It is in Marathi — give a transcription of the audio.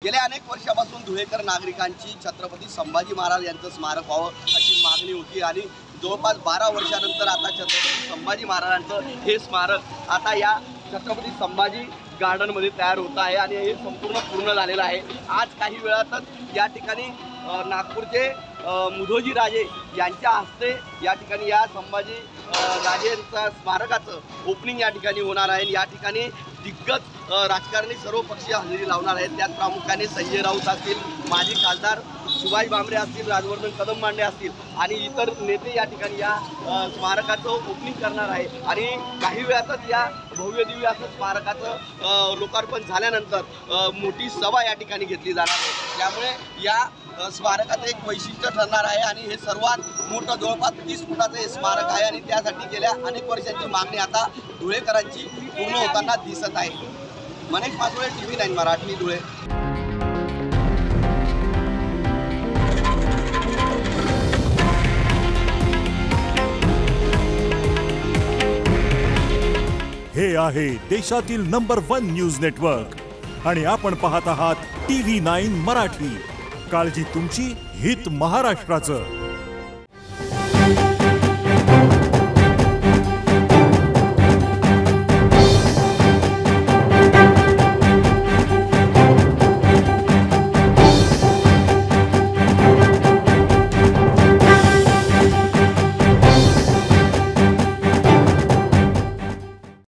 गेल्या अनेक वर्षापासून धुळेकर नागरिकांची छत्रपती संभाजी महाराज यांचं स्मारक व्हावं अशी मागणी होती आणि जवळपास 12 वर्षानंतर आता छत्रपती संभाजी महाराजांचं हे स्मारक आता या छत्रपती संभाजी गार्डनमध्ये तयार होत आहे आणि हे संपूर्ण पूर्ण झालेलं आहे। आज काही वेळातच या ठिकाणी नागपूरचे मुधोजी राजे यांच्या हस्ते या ठिकाणी या संभाजी राजेंचा स्मारकाचं ओपनिंग या ठिकाणी होणार आहे। या ठिकाणी दिग्गज राजकारणी सर्व पक्षीय हजेरी लावणार आहेत। त्यात प्रामुख्याने संजय राऊत असतील, माजी खासदार सुभाष भामरे असतील, राजवर्धन कदम मांडे असतील आणि इतर नेते या ठिकाणी या स्मारकाचं ओपनिंग करणार आहे। आणि काही वेळातच या भव्य दिव्य असं स्मारकाचं लोकार्पण झाल्यानंतर मोठी सभा या ठिकाणी घेतली जाणार आहे। त्यामुळे या स्मारकाचं एक वैशिष्ट्य ठरणार आहे आणि हे सर्वात मोठं जवळपास 30 फुटाचं हे स्मारक आहे आणि त्यासाठी गेल्या अनेक वर्षांची मागणी आता धुळेकरांची पूर्ण होताना दिसत आहे। मनीष मासोळे, TV9 मराठी, धुळे। हे आहे देशातील नंबर 1 न्यूज नेटवर्क आणि आपण पाहत आहात TV9 मराठी। काळजी तुमची, हित महाराष्ट्राचं।